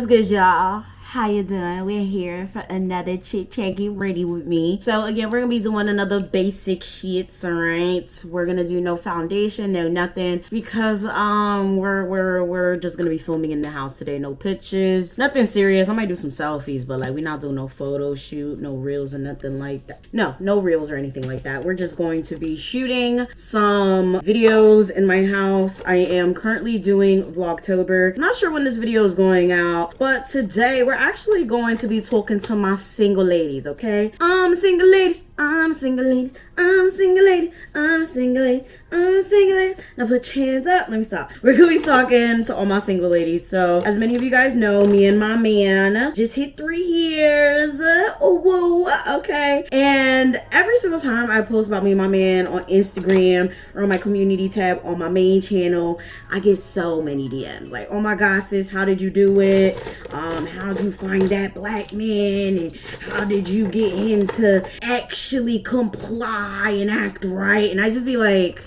good, y'all? How you doing? We're here for another Chit-Chat GRWM with me. So again, we're gonna be doing another basic shits, alright? We're gonna do no foundation, no nothing, because we're just gonna be filming in the house today. No pictures, nothing serious. I might do some selfies, but like we're not doing no photo shoot, no reels or nothing like that. No reels or anything like that. We're just going to be shooting some videos in my house. I am currently doing vlogtober. I'm not sure when this video is going out, but today we're actually going to be talking to my single ladies, okay? I'm single ladies, I'm single ladies, I'm single lady, I'm single lady, I'm single lady. Now put your hands up. Let me stop. We're gonna be talking to all my single ladies. So as many of you guys know, me and my man just hit 3 years. Oh, whoa, okay. And every single time I post about me and my man on Instagram or on my community tab on my main channel, I get so many DMs like, oh my god, sis, how did you do it? How'd you find that black man? And how did you get him to actually comply and act right? And I just be like,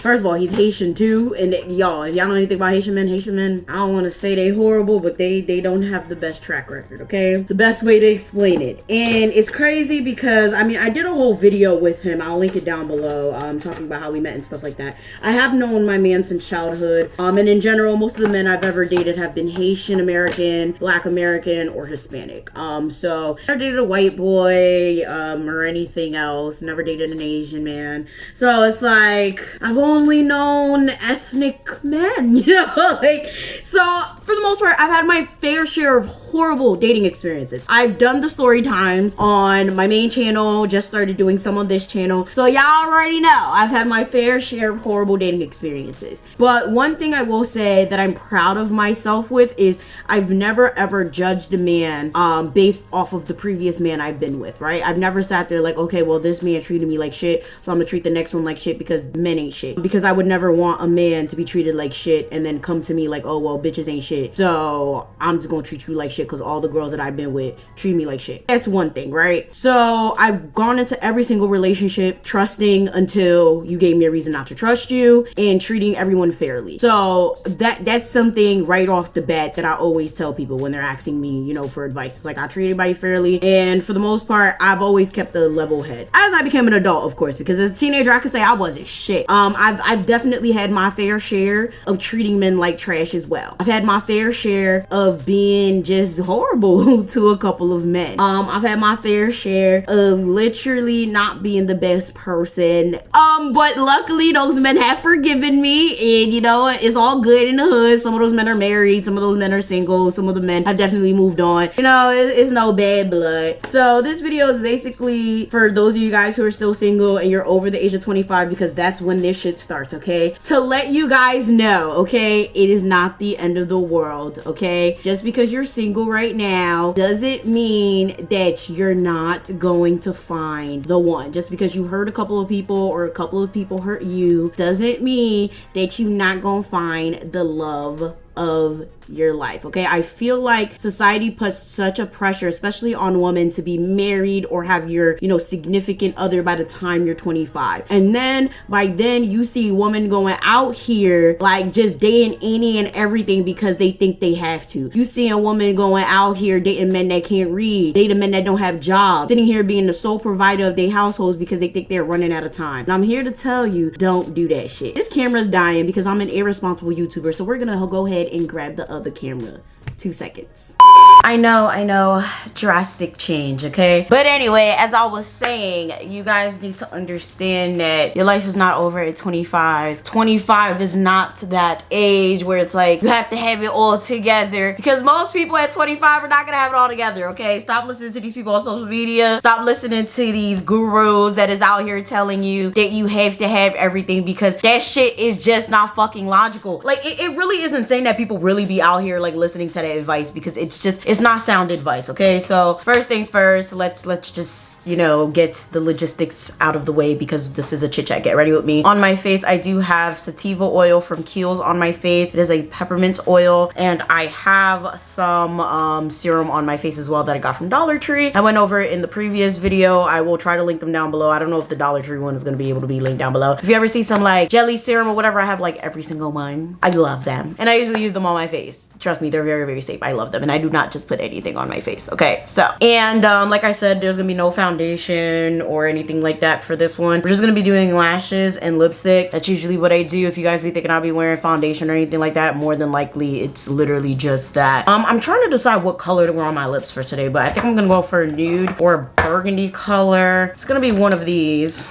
first of all, he's Haitian too, and y'all, if y'all know anything about Haitian men, I don't want to say they horrible, but they don't have the best track record, okay? It's the best way to explain it. And it's crazy because, I mean, I did a whole video with him. I'll link it down below, talking about how we met and stuff like that. I have known my man since childhood, and in general, most of the men I've ever dated have been Haitian American, Black American, or Hispanic. So I never dated a white boy, or anything else. Never dated an Asian man. So it's like, I've only known ethnic men, you know, like, so for the most part, I've had my fair share of horrible dating experiences. I've done the story times on my main channel, just started doing some on this channel. So y'all already know I've had my fair share of horrible dating experiences. But one thing I will say that I'm proud of myself with is I've never ever judged a man based off of the previous man I've been with, right? I've never sat there like, okay, well, this man treated me like shit, so I'm gonna treat the next one like shit because men ain't shit. Because I would never want a man to be treated like shit and then come to me like, oh, well, bitches ain't shit, so I'm just gonna treat you like shit because all the girls that I've been with treat me like shit. That's one thing, right? So I've gone into every single relationship trusting until you gave me a reason not to trust you, and treating everyone fairly. So that's something right off the bat that I always tell people when they're asking me, you know, for advice. It's like, I treat everybody fairly, and for the most part, I've always kept a level head. As I became an adult, of course, because as a teenager, I could say I wasn't shit. I've definitely had my fair share of treating men like trash as well. I've had my fair share of being just horrible to a couple of men. I've had my fair share of literally not being the best person. But luckily those men have forgiven me, and you know, it's all good in the hood. Some of those men are married, some of those men are single, some of the men have definitely moved on. You know, it's no bad blood. So this video is basically for those of you guys who are still single and you're over the age of 25, because that's when this shit starts, okay? To let you guys know, okay, it is not the end of the world, okay? Just because you're single right now doesn't mean that you're not going to find the one. Just because you hurt a couple of people or a couple of people hurt you doesn't mean that you're not gonna find the love of your life, okay? I feel like society puts such a pressure, especially on women, to be married or have your, you know, significant other by the time you're 25. And then by then you see women going out here like just dating any and everything because they think they have to. You see a woman going out here dating men that can't read, dating men that don't have jobs, sitting here being the sole provider of their households because they think they're running out of time. And I'm here to tell you, don't do that shit. This camera's dying because I'm an irresponsible YouTuber, so we're gonna go ahead and grab the other camera. 2 seconds. I know, drastic change, okay? But anyway, as I was saying, you guys need to understand that your life is not over at 25. 25 is not that age where it's like you have to have it all together, because most people at 25 are not gonna have it all together, okay? Stop listening to these people on social media. Stop listening to these gurus that is out here telling you that you have to have everything, because that shit is just not fucking logical. Like, it really is insane that people really be out here like listening to that advice, because it's It's not sound advice, okay? So first things first, let's just, you know, get the logistics out of the way because this is a chit chat. Get ready with me. On my face, I do have sativa oil from Kiehl's on my face. It is a peppermint oil, and I have some serum on my face as well that I got from Dollar Tree. I went over it in the previous video. I will try to link them down below. I don't know if the Dollar Tree one is going to be able to be linked down below. If you ever see some like jelly serum or whatever, I have like every single one. I love them, and I usually use them on my face. Trust me, they're very, very safe. I love them, and I do not just put anything on my face, okay? So, and like I said, there's gonna be no foundation or anything like that for this one. We're just gonna be doing lashes and lipstick. That's usually what I do. If you guys be thinking I'll be wearing foundation or anything like that, more than likely it's literally just that. I'm trying to decide what color to wear on my lips for today, but I think I'm gonna go for a nude or a burgundy color. It's gonna be one of these,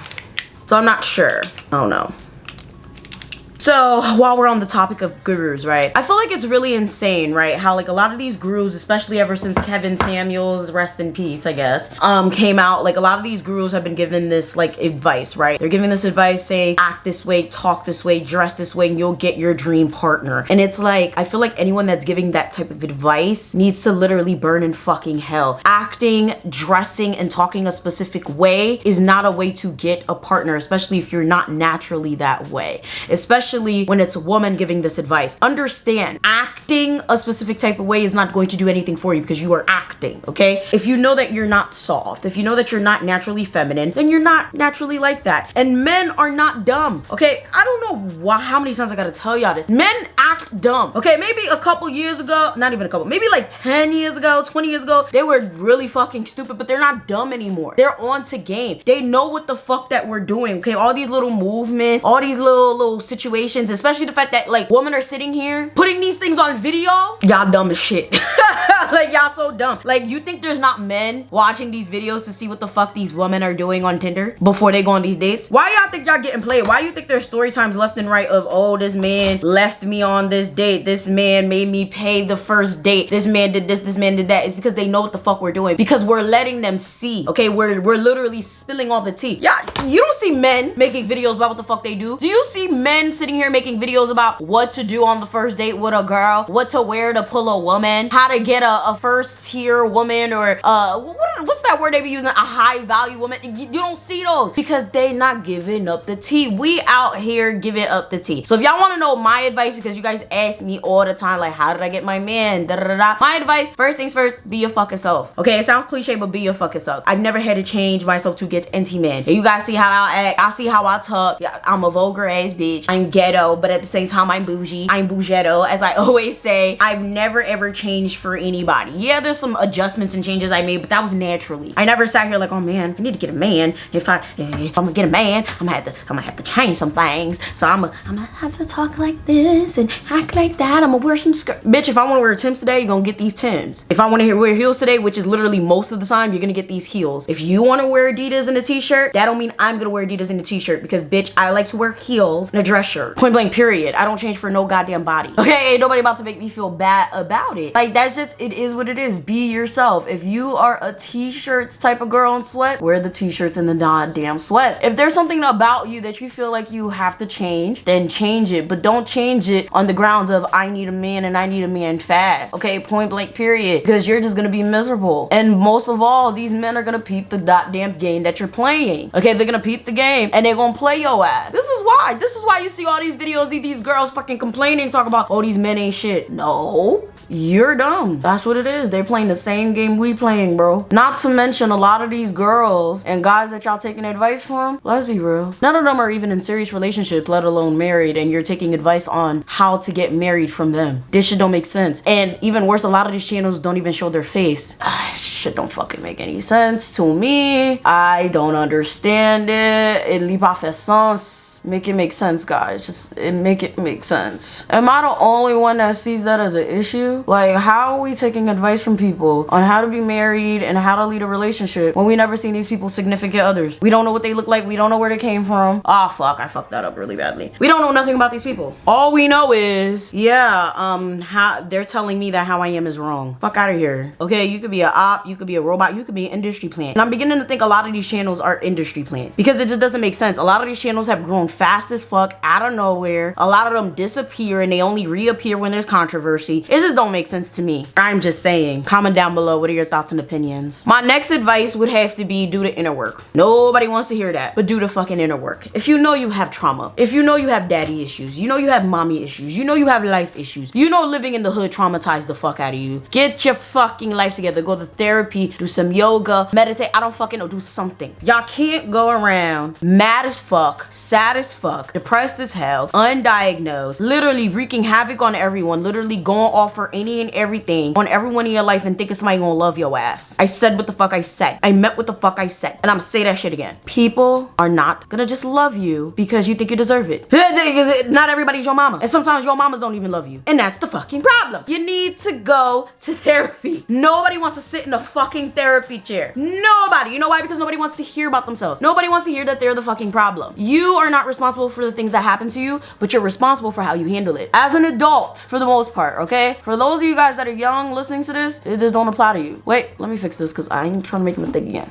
so I'm not sure. I don't know. So while we're on the topic of gurus, right, I feel like it's really insane, right, how like a lot of these gurus, especially ever since Kevin Samuels, rest in peace, I guess, came out, like a lot of these gurus have been given this like advice, right? They're giving this advice saying act this way, talk this way, dress this way, and you'll get your dream partner. And it's like, I feel like anyone that's giving that type of advice needs to literally burn in fucking hell. Acting, dressing, and talking a specific way is not a way to get a partner, especially if you're not naturally that way, especially when it's a woman giving this advice. Understand, acting a specific type of way is not going to do anything for you because you are acting, okay? If you know that you're not soft, if you know that you're not naturally feminine, then you're not naturally like that. And men are not dumb, okay? I don't know how many times I gotta tell y'all this. Men act dumb, okay? Maybe a couple years ago, not even a couple, maybe like 10 years ago, 20 years ago, they were really fucking stupid, but they're not dumb anymore. They're on to game. They know what the fuck that we're doing, okay? All these little movements, all these little situations, especially the fact that like women are sitting here putting these things on video. Y'all dumb as shit. Like y'all so dumb. Like you think there's not men watching these videos to see what the fuck these women are doing on Tinder before they go on these dates? Why y'all think y'all getting played? Why you think there's story times left and right of, oh, this man left me on this date, this man made me pay the first date, this man did this man did that? It's because they know what the fuck we're doing, because we're letting them see, okay? We're literally spilling all the tea. Yeah, you don't see men making videos about what the fuck they do. Do you see men sitting here making videos about what to do on the first date with a girl, what to wear to pull a woman, how to get a first tier woman, or what's that word they be using, a high value woman? You don't see those because they not giving up the tea. We out here giving up the tea. So if y'all want to know my advice, because you guys ask me all the time, like, how did I get my man, da, da, da, da. My advice, first things first, be your fucking self, okay? It sounds cliche, but be your fucking self. I've never had to change myself to get into men. And you guys see how I act, I see how I talk. Yeah, I'm a vulgar ass bitch, I'm ghetto, but at the same time I'm bougie, I'm bougetto, as I always say. I've never ever changed for anybody. Yeah, there's some adjustments and changes I made, but that was naturally. I never sat here like, oh man, I need to get a man. If I'm gonna get a man, I'm gonna have to change some things. So I'm gonna have to talk like this and act like that. I'm gonna wear some skirt. Bitch, if I wanna wear Timbs today, you're gonna get these Timbs. If I wanna wear heels today, which is literally most of the time, you're gonna get these heels. If you wanna wear Adidas and a t-shirt, that don't mean I'm gonna wear Adidas and a t-shirt, because bitch, I like to wear heels and a dress shirt. Point blank period. I don't change for no goddamn body. Okay, ain't nobody about to make me feel bad about it. Like, that's just, it is what it is. Be yourself. If you are a t-shirt type of girl in sweat, wear the t-shirts and the goddamn sweats. If there's something about you that you feel like you have to change, then change it, but don't change it on the grounds of I need a man and I need a man fast. Okay, point blank period, because you're just gonna be miserable. And most of all, these men are gonna peep the goddamn game that you're playing. Okay, they're gonna peep the game and they're gonna play your ass. This is why you see all these videos, these girls fucking complaining, talk about, oh, these men ain't shit. No, you're dumb. That's what it is. They're playing the same game we playing, bro. Not to mention, a lot of these girls and guys that y'all taking advice from, let's be real, none of them are even in serious relationships, let alone married, and you're taking advice on how to get married from them. This shit don't make sense. And even worse, a lot of these channels don't even show their face. Shit don't fucking make any sense to me. I don't understand it. It lit pas fait sens. Make it make sense, guys. Just make it make sense. Am I the only one that sees that as an issue? Like, how are we taking advice from people on how to be married and how to lead a relationship when we never seen these people's significant others? We don't know what they look like. We don't know where they came from. Ah, fuck, I fucked that up really badly. We don't know nothing about these people. All we know is, yeah, how they're telling me that how I am is wrong. Fuck out of here. Okay, you could be an op, you could be a robot, you could be an industry plant. And I'm beginning to think a lot of these channels are industry plants because it just doesn't make sense. A lot of these channels have grown on fast as fuck out of nowhere. A lot of them disappear and they only reappear when there's controversy. It just don't make sense to me. I'm just saying. Comment down below, what are your thoughts and opinions? My next advice would have to be do the inner work. Nobody wants to hear that, but do the fucking inner work. If you know you have trauma, if you know you have daddy issues, you know you have mommy issues, you know you have life issues, you know living in the hood traumatized the fuck out of you, get your fucking life together. Go to therapy, do some yoga, meditate. I don't fucking know, do something. Y'all can't go around mad as fuck, sad as fuck, depressed as hell, undiagnosed, literally wreaking havoc on everyone, literally going off for any and everything on everyone in your life and thinking somebody gonna love your ass. I said what the fuck I said. I meant what the fuck I said. And I'm gonna say that shit again. People are not gonna just love you because you think you deserve it. Not everybody's your mama. And sometimes your mamas don't even love you. And that's the fucking problem. You need to go to therapy. Nobody wants to sit in a fucking therapy chair. Nobody. You know why? Because nobody wants to hear about themselves. Nobody wants to hear that they're the fucking problem. You are not responsible for the things that happen to you, but you're responsible for how you handle it. As an adult, for the most part, okay? For those of you guys that are young listening to this, it just don't apply to you. Wait, let me fix this because I ain't trying to make a mistake again.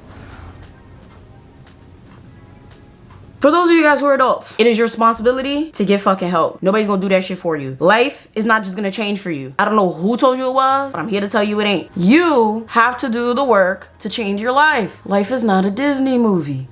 For those of you guys who are adults, it is your responsibility to get fucking help. Nobody's gonna do that shit for you. Life is not just gonna change for you. I don't know who told you it was, but I'm here to tell you it ain't. You have to do the work to change your life. Life is not a Disney movie.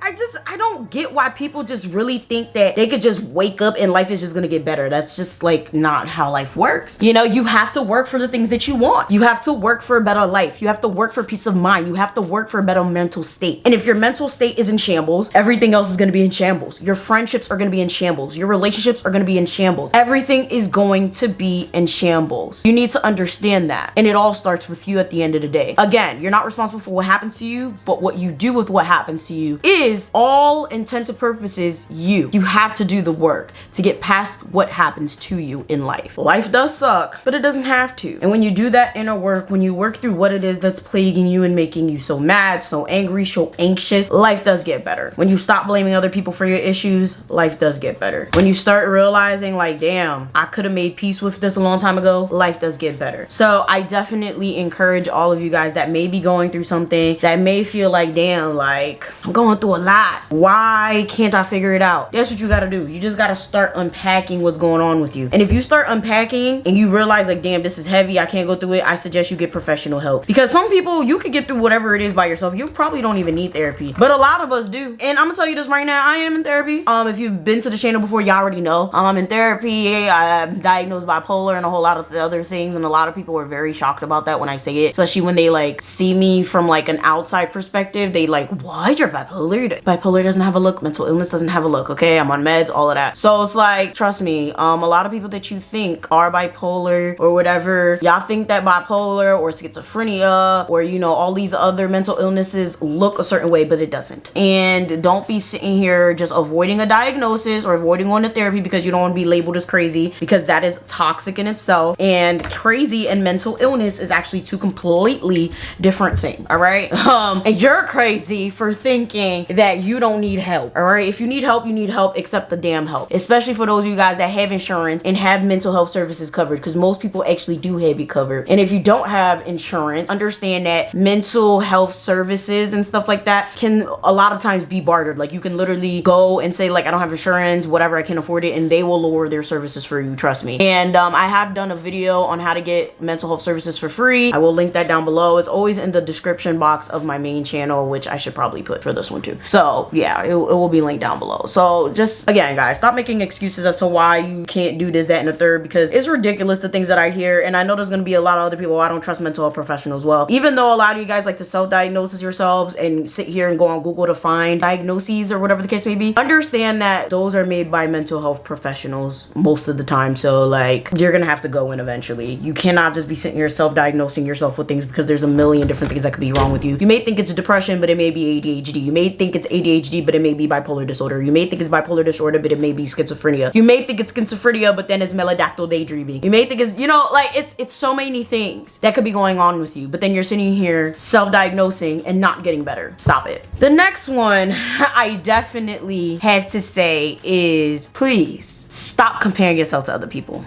I don't get why people just really think that they could just wake up and life is just gonna get better. That's just like not how life works. You know, you have to work for the things that you want. You have to work for a better life. You have to work for peace of mind. You have to work for a better mental state. And if your mental state is in shambles, everything else is gonna be in shambles. Your friendships are going to be in shambles. Your relationships are going to be in shambles. Everything is going to be in shambles. You need to understand that. And it all starts with you at the end of the day. Again, you're not responsible for what happens to you, but what you do with what happens to you is all intents and purposes you. You have to do the work to get past what happens to you in life. Life does suck, but it doesn't have to. And when you do that inner work, when you work through what it is that's plaguing you and making you so mad, so angry, so anxious, life does get better. When you stop blaming other people for your issues, life does get better. When you start realizing like, damn, I could have made peace with this a long time ago, life does get better. So I definitely encourage all of you guys that may be going through something, that may feel like, damn, like I'm going through a lot. Why can't I figure it out? That's what you gotta do. You just gotta start unpacking what's going on with you. And if you start unpacking and you realize like, damn, this is heavy, I can't go through it, I suggest you get professional help. Because some people, you could get through whatever it is by yourself. You probably don't even need therapy. But a lot of us do. And I'm gonna tell you this right now, I am in therapy. If you've been to the channel before, you already know. I'm in therapy. I'm diagnosed bipolar and a whole lot of other things. And a lot of people are very shocked about that when I say it. Especially when they like see me from like an outside perspective. They like, what? You're bipolar? Bipolar doesn't have a look. Mental illness doesn't have a look. Okay, I'm on meds, all of that. So it's like, trust me, a lot of people that you think are bipolar or whatever, y'all think that bipolar or schizophrenia or, you know, all these other mental illnesses look a certain way, but it doesn't. And don't be sitting here just avoiding a diagnosis or avoiding going to therapy because you don't want to be labeled as crazy, because that is toxic in itself. And crazy and mental illness is actually two completely different things. All right. And you're crazy for thinking that you don't need help. All right. If you need help, you need help. Accept the damn help, especially for those of you guys that have insurance and have mental health services covered, because most people actually do have it covered. And if you don't have insurance, understand that mental health services and stuff like that can a lot of times be bartered. Like you can literally go and say like, I don't have insurance, whatever, I can't afford it, and they will lower their services for you, trust me. And I have done a video on how to get mental health services for free. I will link that down below. It's always in the description box of my main channel, which I should probably put for this one too. So yeah, it will be linked down below. So just again, guys, stop making excuses as to why you can't do this, that, and the third, because it's ridiculous the things that I hear. And I know there's gonna be a lot of other people, I don't trust mental health professionals. Well, even though a lot of you guys like to self-diagnose yourselves and sit here and go on Google to find diagnoses or whatever the case may be, understand that those are made by mental health professionals most of the time. So like, you're gonna have to go in eventually. You cannot just be sitting here self-diagnosing yourself with things, because there's a million different things that could be wrong with you. You may think it's depression, but it may be ADHD. You may think it's ADHD, but it may be bipolar disorder. You may think it's bipolar disorder, but it may be schizophrenia. You may think it's schizophrenia, but then it's melodactyl daydreaming. You may think it's, you know, like it's so many things that could be going on with you, but then you're sitting here self-diagnosing and not getting better. Stop it. The next one I definitely have to say is, please stop comparing yourself to other people.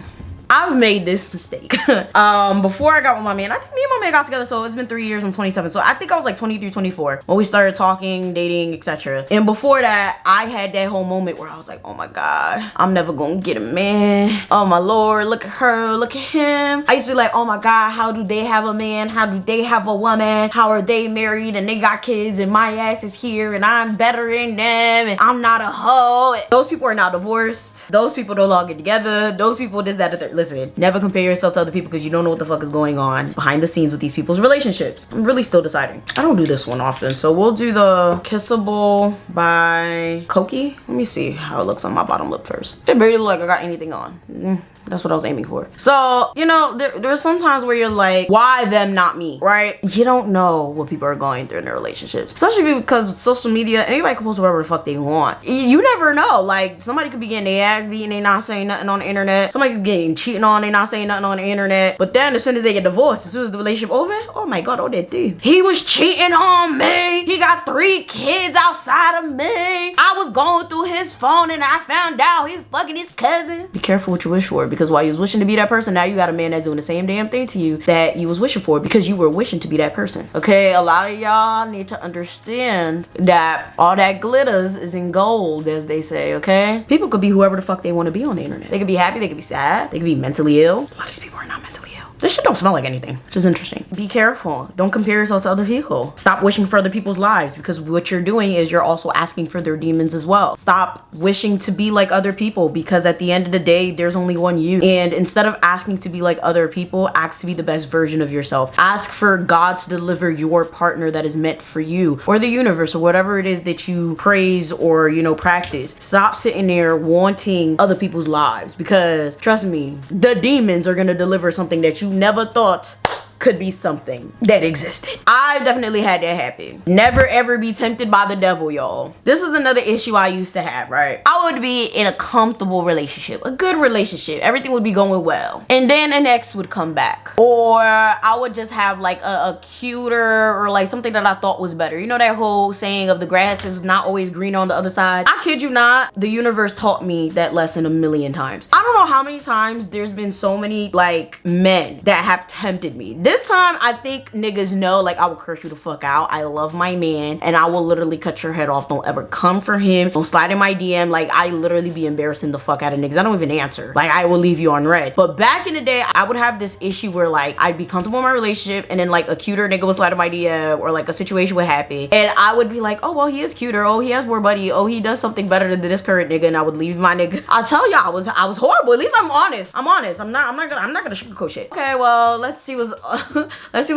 I've made this mistake. Before I got with my man, I think me and my man got together, so it's been 3 years. I'm 27, so I think I was like 23, 24 when we started talking, dating, etc. And before that, I had that whole moment where I was like, oh my god, I'm never gonna get a man. Oh my lord, look at her, look at him. I used to be like, oh my god, how do they have a man? How do they have a woman? How are they married and they got kids and my ass is here and I'm better than them and I'm not a hoe? Those people are now divorced. Those people no longer together. Those people this, that, the third. Listen, never compare yourself to other people because you don't know what the fuck is going on behind the scenes with these people's relationships. I'm really still deciding. I don't do this one often, so we'll do the Kissable by Koki. Let me see how it looks on my bottom lip first. It barely look like I got anything on. That's what I was aiming for. So, you know, there's some times where you're like, why them, not me, right? You don't know what people are going through in their relationships. Especially because social media, anybody can post whatever the fuck they want. You never know. Like, somebody could be getting their ass beaten, they not saying nothing on the internet. Somebody could be getting cheating on, they not saying nothing on the internet. But then as soon as they get divorced, as soon as the relationship over, oh my god, oh that dude. He was cheating on me. He got 3 kids outside of me. I was going through his phone and I found out he's fucking his cousin. Be careful what you wish for, because while you was wishing to be that person, now you got a man that's doing the same damn thing to you that you was wishing for because you were wishing to be that person. Okay, a lot of y'all need to understand that all that glitters is in gold, as they say, okay? People could be whoever the fuck they want to be on the internet. They could be happy, they could be sad, they could be mentally ill. A lot of these people are not mentally ill. This shit don't smell like anything, which is interesting. Be careful. Don't compare yourself to other people. Stop wishing for other people's lives, because what you're doing is you're also asking for their demons as well. Stop wishing to be like other people, because at the end of the day, there's only one you. And instead of asking to be like other people, ask to be the best version of yourself. Ask for God to deliver your partner that is meant for you, or the universe, or whatever it is that you praise or, you know, practice. Stop sitting there wanting other people's lives, because trust me, the demons are gonna deliver something that you never thought could be something that existed. I've definitely had that happen. Never ever be tempted by the devil, y'all. This is another issue I used to have, right? I would be in a comfortable relationship, a good relationship. Everything would be going well. And then an ex would come back. Or I would just have like a cuter or like something that I thought was better. You know that whole saying of the grass is not always green on the other side? I kid you not, the universe taught me that lesson a million times. I don't know how many times there's been so many like men that have tempted me. This time, I think niggas know, like, I will curse you the fuck out. I love my man, and I will literally cut your head off. Don't ever come for him. Don't slide in my DM. Like, I literally be embarrassing the fuck out of niggas. I don't even answer. Like, I will leave you on red. But back in the day, I would have this issue where, like, I'd be comfortable in my relationship, and then, like, a cuter nigga would slide in my DM, or, like, a situation would happen, and I would be like, oh, well, he is cuter. Oh, he has more money. Oh, he does something better than this current nigga, and I would leave my nigga. I'll tell y'all, I was horrible. At least I'm honest. I'm honest. I'm not gonna sugarcoat shit. Okay, well, let's see what's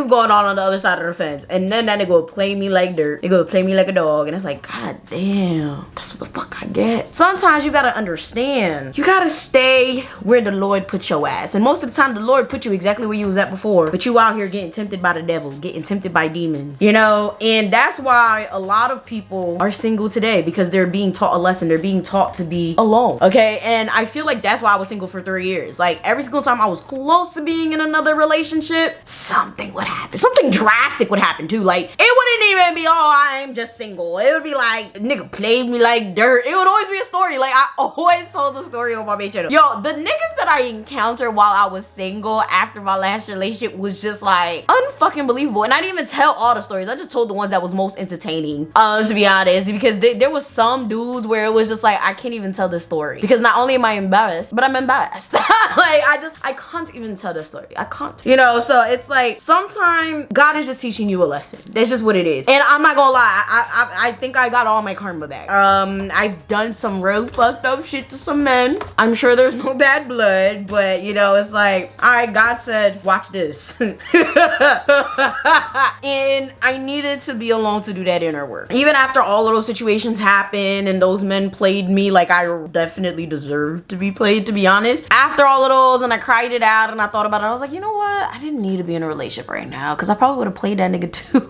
going on the other side of the fence. And then that nigga would play me like dirt. Nigga would play me like a dog. And it's like, god damn, that's what the fuck I get. Sometimes you gotta understand. You gotta stay where the Lord put your ass. And most of the time, the Lord put you exactly where you was at before. But you out here getting tempted by the devil, getting tempted by demons, you know? And that's why a lot of people are single today, because they're being taught a lesson. They're being taught to be alone, okay? And I feel like that's why I was single for 3 years. Like, every single time I was close to being in another relationship, something would happen. Something drastic would happen too. Like, it wouldn't even be, oh, I'm just single. It would be like, nigga played me like dirt. It would always be a story. Like, I always told the story on my main channel. Yo, the niggas that I encountered while I was single after my last relationship was just like unfucking believable. And I didn't even tell all the stories. I just told the ones that was most entertaining, to be honest, because there was some dudes where it was just like, I can't even tell the story, because not only am I embarrassed, but I'm embarrassed. Like, I can't even tell the story. I can't, you know? So it's like, sometimes God is just teaching you a lesson. That's just what it is. And I'm not gonna lie, I think I got all my karma back. I've done some real fucked up shit to some men. I'm sure there's no bad blood, but you know, it's like, all right, God said, watch this. And I needed to be alone to do that inner work. Even after all of those situations happened and those men played me like I definitely deserved to be played, to be honest. After all of those, and I cried it out and I thought about it, I was like, you know what? I didn't need to be in a relationship right now, because I probably would have played that nigga too.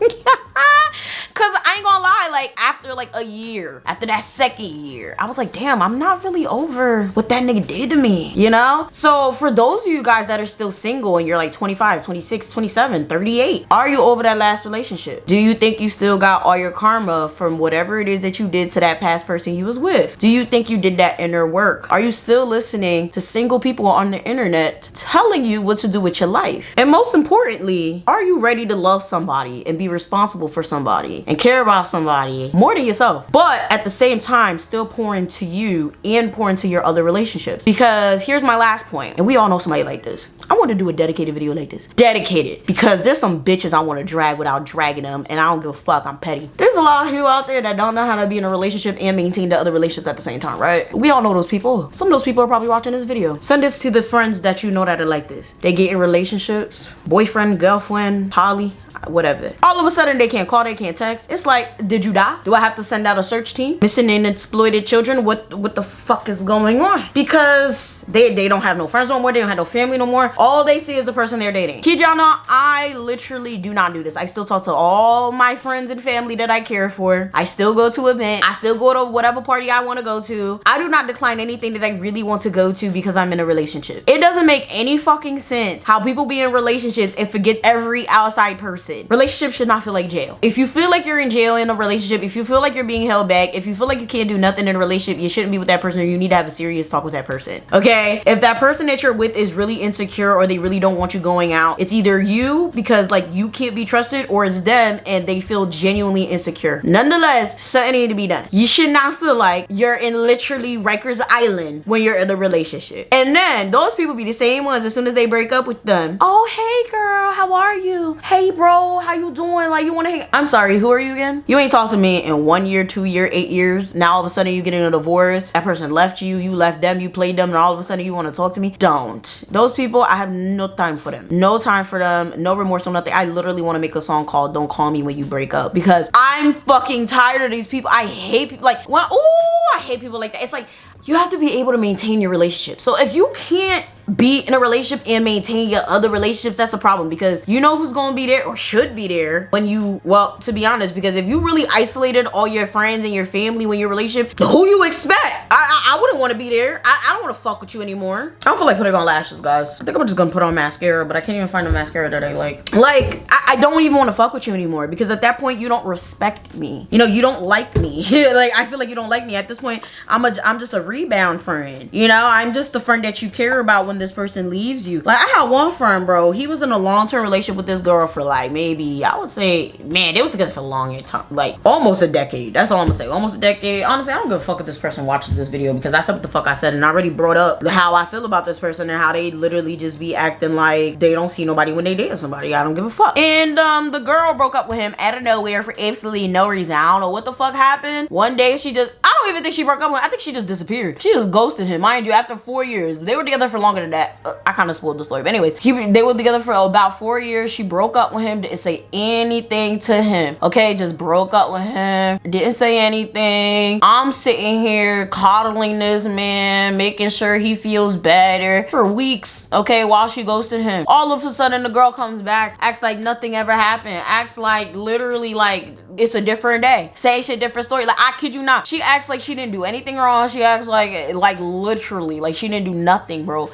Because I ain't gonna lie, why, like, after like a year, after that second year, I was like, damn, I'm not really over what that nigga did to me, you know? So for those of you guys that are still single and you're like 25, 26, 27, 38, are you over that last relationship? Do you think you still got all your karma from whatever it is that you did to that past person you was with? Do you think you did that inner work? Are you still listening to single people on the internet telling you what to do with your life? And most importantly, are you ready to love somebody and be responsible for somebody and care about somebody more than yourself, but at the same time still pour into you and pour into your other relationships? Because here's my last point, and we all know somebody like this. I want to do a dedicated video like this. Dedicated, because there's some bitches I want to drag without dragging them, and I don't give a fuck. I'm petty. There's a lot of you out there that don't know how to be in a relationship and maintain the other relationships at the same time, right? We all know those people. Some of those people are probably watching this video. Send this to the friends that you know that are like this. They get in relationships, boyfriend, girlfriend, poly, whatever. All of a sudden they can't call, they can't text. It's like, did you die? Do I have to send out a search team? Missing and exploited children? What the fuck is going on? Because they don't have no friends no more, they don't have no family no more. All they see is the person they're dating. Kid y'all not, I literally do not do this. I still talk to all my friends and family that I care for. I still go to events. I still go to whatever party I want to go to. I do not decline anything that I really want to go to because I'm in a relationship. It doesn't make any fucking sense how people be in relationships and forget every outside person. Relationships should not feel like jail. If you feel like you're in jail in a relationship, if you feel like you're being held back, if you feel like you can't do nothing in a relationship, you shouldn't be with that person, or you need to have a serious talk with that person. Okay? If that person that you're with is really insecure or they really don't want you going out, it's either you because like you can't be trusted, or it's them and they feel genuinely insecure. Nonetheless, something need to be done. You should not feel like you're in literally Rikers Island when you're in a relationship. And then those people be the same ones as soon as they break up with them. Oh, hey girl, how are you? Hey bro, how you doing? Like, you want to hang? I'm sorry, who are you again? You ain't talked to me in 1 year, 2 year, 8 years. Now all of a sudden you get in a divorce. That person left you, you left them, you played them, and all of a sudden you want to talk to me? Don't. Those people, I have no time for them. No time for them. No remorse, no nothing. I literally want to make a song called Don't Call Me When You Break Up, because I'm fucking tired of these people. I hate people like, well, ooh, I hate people like that. It's like, you have to be able to maintain your relationship. So if you can't be in a relationship and maintain your other relationships, that's a problem, because you know who's gonna be there or should be there when you, well, to be honest, because if you really isolated all your friends and your family when you're in a relationship, who you expect? I wouldn't want to be there. I don't want to fuck with you anymore. I don't feel like putting on lashes, guys. I think I'm just gonna put on mascara, but I can't even find a mascara that I like. Like, I don't even want to fuck with you anymore, because at that point you don't respect me. You know, you don't like me. Like, I feel like you don't like me. At this point, I'm just a rebound friend. You know, I'm just the friend that you care about when this person leaves you. Like, I had one friend, bro. He was in a long-term relationship with this girl for like, maybe, I would say, man, they was together for a long time, like almost a decade. That's all I'm gonna say. Almost a decade. Honestly, I don't give a fuck if this person watches this video, because I said what the fuck I said, and I already brought up how I feel about this person and how they literally just be acting like they don't see nobody when they date somebody. I don't give a fuck. And the girl broke up with him out of nowhere for absolutely no reason. I don't know what the fuck happened. One day she just, I don't even think she broke up with him. I think she just disappeared. She just ghosted him. Mind you, after 4 years. They were together for longer than that. I kind of spoiled the story, but anyways, they were together for about 4 years. She broke up with him, didn't say anything to him. Okay, just broke up with him, didn't say anything. I'm sitting here coddling this man, making sure he feels better for weeks, okay, while she ghosted him. All of a sudden the girl comes back, acts like nothing ever happened, acts like literally like it's a different day, same shit, different story. Like, I kid you not, she acts like she didn't do anything wrong. She acts like literally like she didn't do nothing, bro.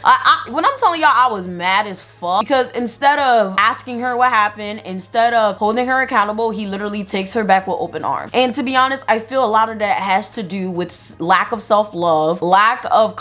When I'm telling y'all, I was mad as fuck, because instead of asking her what happened, instead of holding her accountable, he literally takes her back with open arms. And to be honest, I feel a lot of that has to do with lack of self-love, lack of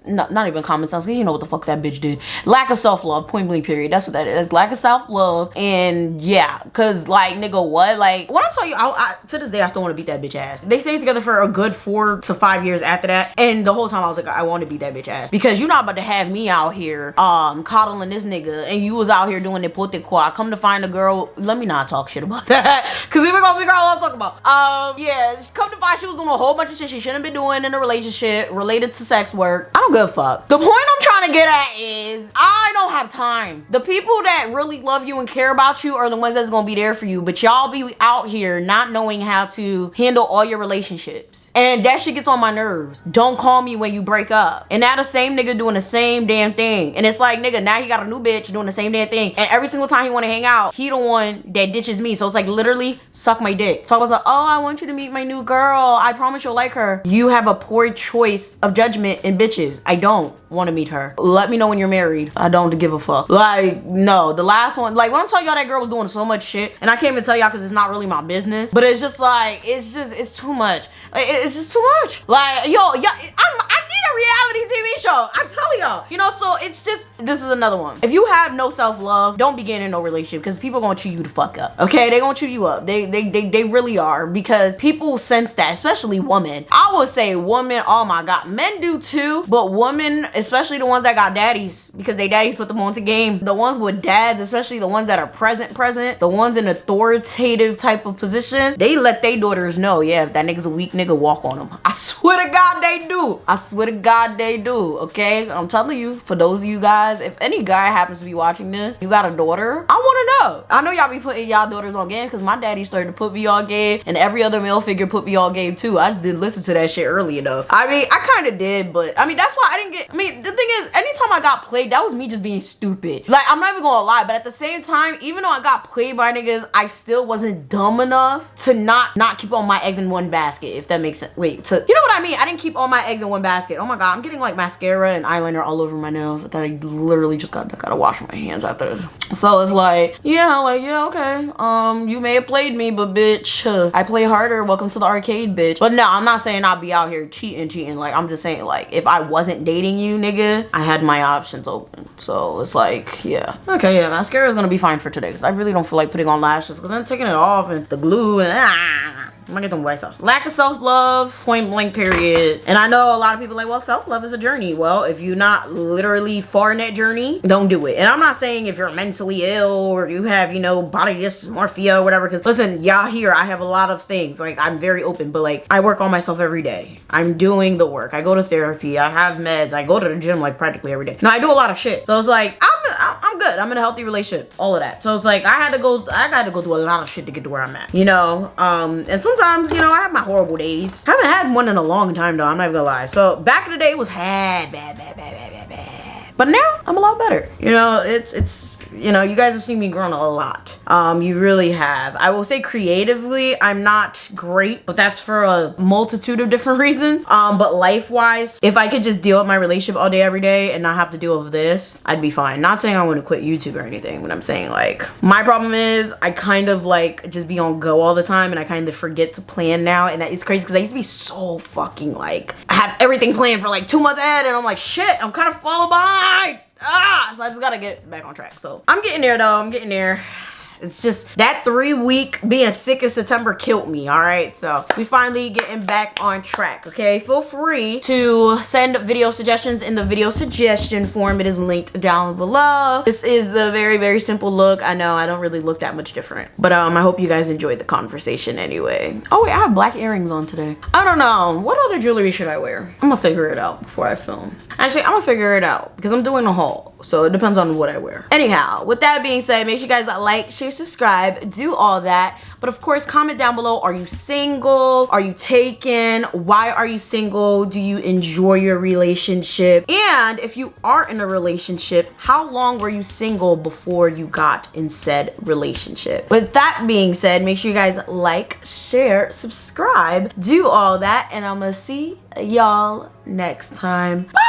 not even common sense, because you know what the fuck that bitch did. Lack of self-love, point blank period. That's what that is. Lack of self-love. And yeah, because like, nigga, what? Like, what I'm telling you, to this day, I still want to beat that bitch ass. They stayed together for a good 4 to 5 years after that, and the whole time I was like, I want to beat that bitch ass, because you're not about to have me out here coddling this nigga, and you was out here doing the pote qua. Come to find a girl, let me not talk shit about that, because if we're gonna figure out what I'm talking about. Yeah, come to find she was doing a whole bunch of shit she shouldn't be doing in a relationship related to sex work. I don't give a fuck. The point I'm trying trying to get at is I don't have time. The people that really love you and care about you are the ones that's gonna be there for you, but y'all be out here not knowing how to handle all your relationships, and that shit gets on my nerves. Don't call me when you break up. And now the same nigga doing the same damn thing, and it's like, nigga, now he got a new bitch doing the same damn thing, and every single time he want to hang out, he the one that ditches me. So it's like, literally suck my dick. Talk about like, oh, I want you to meet my new girl, I promise you'll like her. You have a poor choice of judgment in bitches. I don't want to meet her. Let me know when you're married. I don't give a fuck. Like, no, the last one, like when I'm telling y'all that girl was doing so much shit, and I can't even tell y'all because it's not really my business, but it's just like, it's too much. Like, it's just too much. Like, yo, I need a reality TV show. I'm telling y'all, you know. So it's just, this is another one. If you have no self-love, don't begin in no relationship, because people gonna chew you the fuck up. Okay, they gonna chew you up. They really are, because people sense that, especially women. I would say women, oh my god, men do too, but women, especially the ones that got daddies, because they daddies put them on to game. The ones with dads, especially the ones that are present, the ones in authoritative type of positions, they let their daughters know, yeah, if that nigga's a weak nigga, walk on him. I swear to God they do. I swear to God they do. Okay, I'm telling you, for those of you guys, if any guy happens to be watching this, you got a daughter, I want to know. I know y'all be putting y'all daughters on game, because my daddy started to put me on game, and every other male figure put me on game too. I just didn't listen to that shit early enough. I mean, I kind of did, but I mean, that's why I didn't get, I mean, the thing is, anytime I got played, that was me just being stupid. Like, I'm not even gonna lie, but at the same time, even though I got played by niggas, I still wasn't dumb enough to not keep all my eggs in one basket, if that makes sense. Wait, you know what I mean? I didn't keep all my eggs in one basket. Oh my god, I'm getting like mascara and eyeliner all over my nails that I literally just gotta wash my hands after this. So it's like, yeah, okay, you may have played me, but bitch, I play harder. Welcome to the arcade, bitch. But no, I'm not saying I'll be out here cheating. Like, I'm just saying, like, if I wasn't dating you, nigga, I had my options open. So it's like, yeah, okay, yeah, mascara is gonna be fine for today, because I really don't feel like putting on lashes, because I'm taking it off and the glue and I'm gonna get them whites off. Lack of self-love, point blank, period. And I know a lot of people are like, well, self-love is a journey. Well, if you're not literally far in that journey, don't do it. And I'm not saying if you're mentally ill or you have, you know, body dysmorphia or whatever, because listen, y'all here, I have a lot of things. Like, I'm very open, but like, I work on myself every day. I'm doing the work. I go to therapy. I have meds. I go to the gym like practically every day. No, I do a lot of shit. So it's like, I'm good. I'm in a healthy relationship. All of that. So it's like, I had to go through a lot of shit to get to where I'm at, you know? And sometimes, you know, I have my horrible days. Haven't had one in a long time though, I'm not even gonna lie. So back in the day it was bad. But now I'm a lot better. You know, it's you know, you guys have seen me grown a lot. You really have. I will say creatively, I'm not great, but that's for a multitude of different reasons. But life-wise, if I could just deal with my relationship all day, every day, and not have to deal with this, I'd be fine. Not saying I want to quit YouTube or anything, but I'm saying like, my problem is I kind of like just be on go all the time, and I kind of forget to plan now. And it's crazy because I used to be so fucking like, I have everything planned for like 2 months ahead, and I'm like, shit, I'm kind of falling behind. So I just gotta get back on track. So I'm getting there though. I'm getting there. It's just that 3-week being sick in September killed me. All right, so we finally getting back on track. Okay, feel free to send video suggestions in the video suggestion form. It is linked down below. This is the very, very simple look. I know I don't really look that much different, but I hope you guys enjoyed the conversation anyway. Oh wait, I have black earrings on today. I don't know, what other jewelry should I wear? I'm gonna figure it out before I film. Actually, I'm gonna figure it out because I'm doing a haul, so it depends on what I wear. Anyhow, with that being said, make sure you guys like, share, subscribe, do all that. But of course, comment down below, are you single? Are you taken? Why are you single? Do you enjoy your relationship? And if you are in a relationship, how long were you single before you got in said relationship? With that being said, make sure you guys like, share, subscribe, do all that, and I'm gonna see y'all next time. Bye!